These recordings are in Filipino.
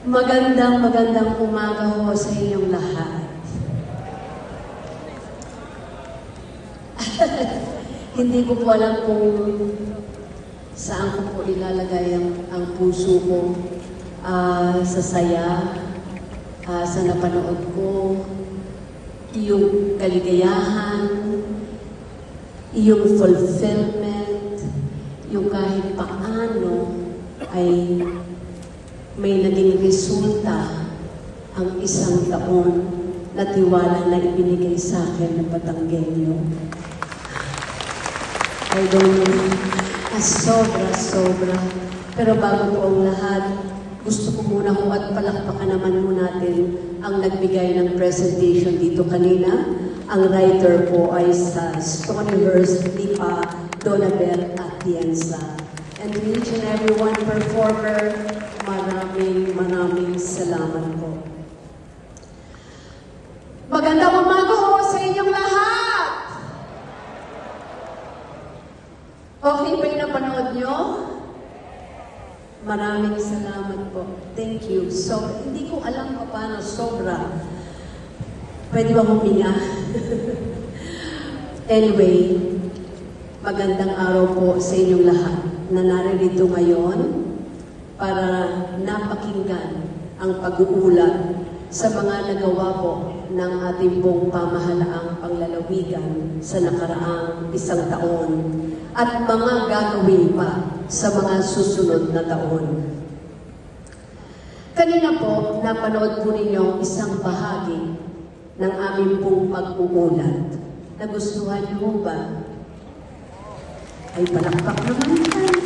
Magandang umaga ho sa inyong lahat. Hindi ko po alam kung saan ko po ilalagay ang puso ko, sa saya, sa napanood ko, yung kaligayahan, yung fulfillment, yung kahit paano ay may naging resulta ang isang taon na tiwala na ibinigay sa akin ng Batanggenyo. I don't know, sobra. Pero bago po ang lahat, gusto ko muna ho at palakpakan naman mo natin ang nagbigay ng presentation dito kanina. Ang writer po ay sa Stonyhurst, Lipa, Donabel Atienza. And to each and every one performer, maraming salamat po. Magandang umaga ho sa inyong lahat! Okay ba yung napanood nyo? Maraming salamat po. Thank you. So, hindi ko alam pa paano sobra. Pwede ba huminga? Anyway, magandang araw po sa inyong lahat na naririto ngayon para napakinggan ang pag-uulat sa mga nagawa po ng ating pong pamahalaang panglalawigan sa nakaraang isang taon at mga gagawin pa sa mga susunod na taon. Kanina po, napanood po ninyo isang bahagi ng aming pong pag-uulat. Nagustuhan niyo ba? Ay, palakpak naman yan.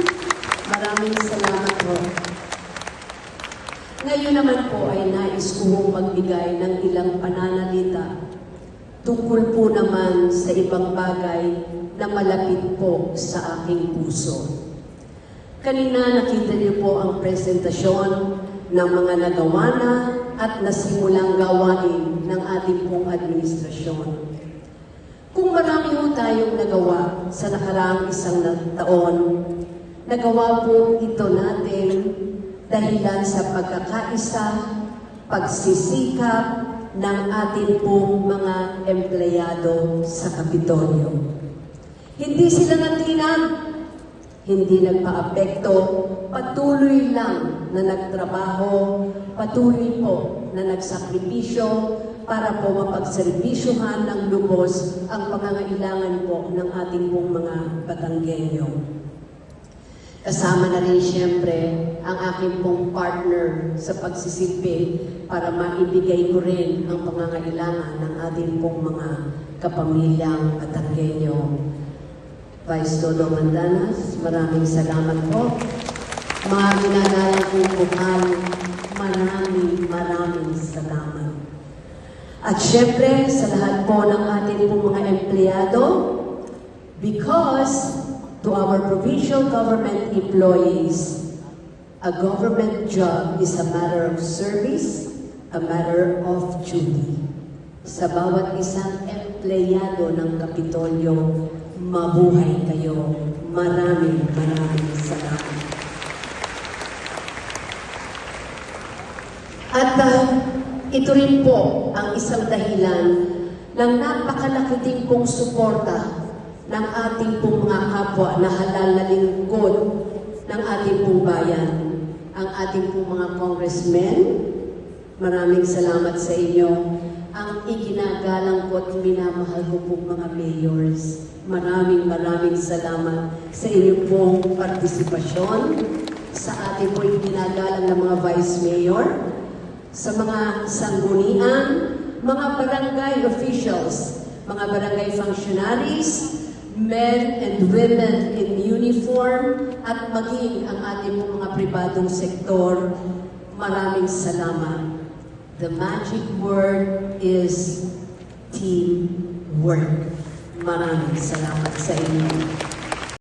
Maraming salamat po. Ngayon naman po ay nais ko magbigay ng ilang pananalita tungkol po naman sa ibang bagay na malapit po sa aking puso. Kanina nakita niyo po ang presentasyon ng mga nagawa na at nasimulang gawain ng ating pong administrasyon. Kung marami po tayong nagawa sa nakaraang isang taon, nagawa po ito natin dahilan sa pagkakaisa, pagsisikap ng ating pong mga empleyado sa Kapitolyo. Hindi sila natinag, hindi nagpa-apekto, patuloy lang na nagtrabaho, patuloy po na nagsakripisyo para po mapagserbisyuhan ng lubos ang pangangailangan po ng ating pong mga Batanggenyo. Kasama na rin siyempre ang aking pong partner sa pagsisilbi para maibigay ko rin ang pangangailangan ng ating pong mga kapamilyang Batanggenyo. Vice Dodo Mandanas, maraming salamat po. Mga ginagalang kong bukal, maraming salamat. At syempre, sa lahat po ng ating pong mga empleyado, because to our provincial government employees, a government job is a matter of service, a matter of duty. Sa bawat isang empleyado ng Kapitolyo, mabuhay kayo. Maraming salamat. At ito rin po ang isang dahilan ng napakalaki din pong suporta ng ating pong mga kapwa na halal na lingkod ng ating pong bayan. Ang ating pong mga congressmen, maraming salamat sa inyo. Ang iginagalang ko at minamahal ko pong mga mayors, maraming salamat sa inyong pong partisipasyon, sa ating pong iginagalang ng mga vice mayor, sa mga sanggunian, mga barangay officials, mga barangay functionaries, men and women in uniform, at maging ang ating mga pribadong sektor, maraming salamat. The magic word is teamwork. Maraming salamat sa inyo.